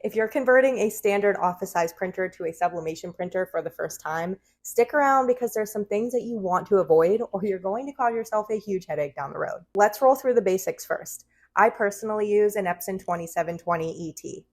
If you're converting a standard office size printer to a sublimation printer for the first time, stick around because there's some things that you want to avoid or you're going to cause yourself a huge headache down the road. Let's roll through the basics first. I personally use an EPSON 2720ET.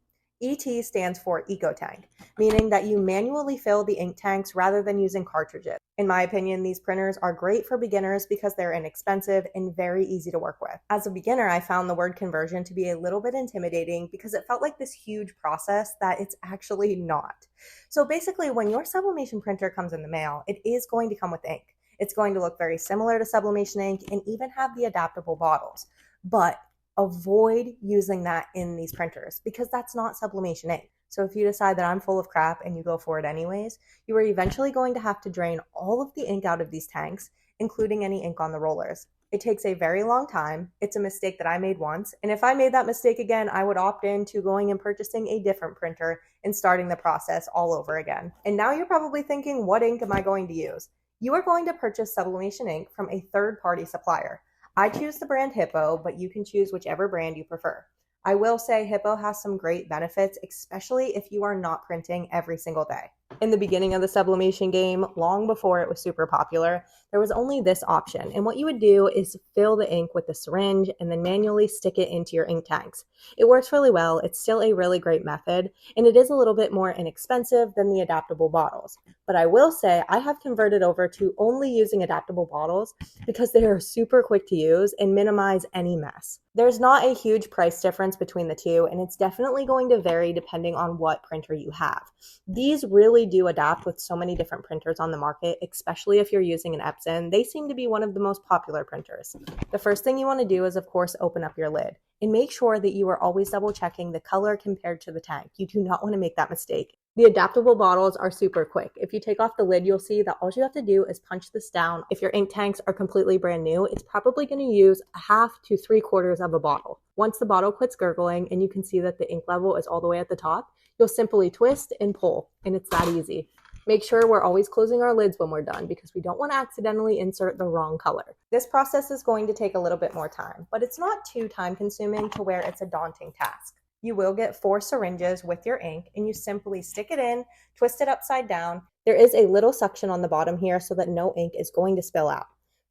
ET stands for Eco Tank, meaning that you manually fill the ink tanks rather than using cartridges. In my opinion, these printers are great for beginners because they're inexpensive and very easy to work with. As a beginner, I found the word conversion to be a little bit intimidating because it felt like this huge process that it's actually not. So basically, when your sublimation printer comes in the mail, it is going to come with ink. It's going to look very similar to sublimation ink and even have the adaptable bottles. But avoid using that in these printers because that's not sublimation ink. So if you decide that I'm full of crap and you go for it anyways, you are eventually going to have to drain all of the ink out of these tanks, including any ink on the rollers. It takes a very long time. It's a mistake that I made once. And if I made that mistake again, I would opt into going and purchasing a different printer and starting the process all over again. And now you're probably thinking, what ink am I going to use? You are going to purchase sublimation ink from a third-party supplier. I choose the brand Hippo, but you can choose whichever brand you prefer. I will say Hippo has some great benefits, especially if you are not printing every single day. In the beginning of the sublimation game, long before it was super popular, there was only this option. And what you would do is fill the ink with the syringe and then manually stick it into your ink tanks. It works really well. It's still a really great method, and it is a little bit more inexpensive than the adaptable bottles. But I will say I have converted over to only using adaptable bottles because they are super quick to use and minimize any mess. There's not a huge price difference between the two, and it's definitely going to vary depending on what printer you have. These really do adapt with so many different printers on the market, especially if you're using an EPSON. They seem to be one of the most popular printers. The first thing you want to do is, of course, open up your lid and make sure that you are always double checking the color compared to the tank. You do not want to make that mistake. The adaptable bottles are super quick. If you take off the lid, you'll see that all you have to do is punch this down. If your ink tanks are completely brand new, it's probably going to use a half to 3/4 of a bottle. Once the bottle quits gurgling and you can see that the ink level is all the way at the top, you'll simply twist and pull, and it's that easy. Make sure we're always closing our lids when we're done because we don't want to accidentally insert the wrong color. This process is going to take a little bit more time, but it's not too time consuming to where it's a daunting task. You will get 4 syringes with your ink and you simply stick it in, twist it upside down. There is a little suction on the bottom here so that no ink is going to spill out.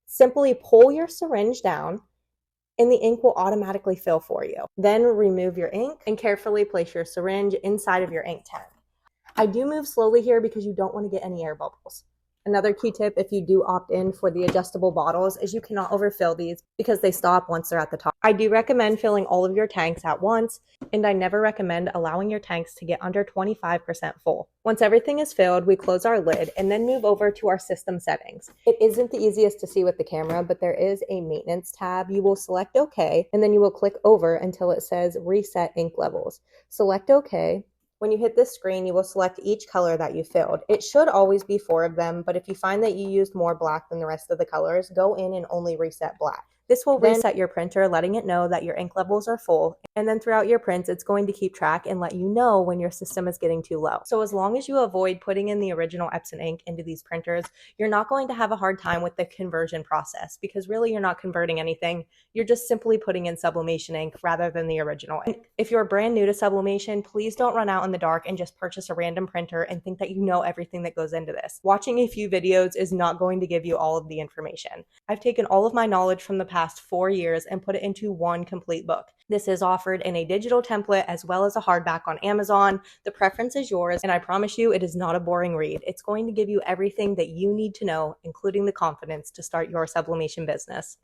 Simply pull your syringe down and the ink will automatically fill for you. Then remove your ink and carefully place your syringe inside of your ink tank. I do move slowly here because you don't want to get any air bubbles. Another key tip if you do opt in for the adjustable bottles is you cannot overfill these because they stop once they're at the top. I do recommend filling all of your tanks at once, and I never recommend allowing your tanks to get under 25% full. Once everything is filled, we close our lid and then move over to our system settings. It isn't the easiest to see with the camera, but there is a maintenance tab. You will select OK, and then you will click over until it says Reset Ink Levels. Select OK. When you hit this screen, you will select each color that you filled. It should always be 4 of them, but if you find that you used more black than the rest of the colors, go in and only reset black. This will reset your printer, letting it know that your ink levels are full, and then throughout your prints, it's going to keep track and let you know when your system is getting too low. So as long as you avoid putting in the original EPSON ink into these printers, you're not going to have a hard time with the conversion process because really you're not converting anything. You're just simply putting in sublimation ink rather than the original. And if you're brand new to sublimation, please don't run out in the dark and just purchase a random printer and think that you know everything that goes into this. Watching a few videos is not going to give you all of the information. I've taken all of my knowledge from the past 4 years and put it into one complete book. This is offered in a digital template as well as a hardback on Amazon. The preference is yours, and I promise you it is not a boring read. It's going to give you everything that you need to know, including the confidence to start your sublimation business.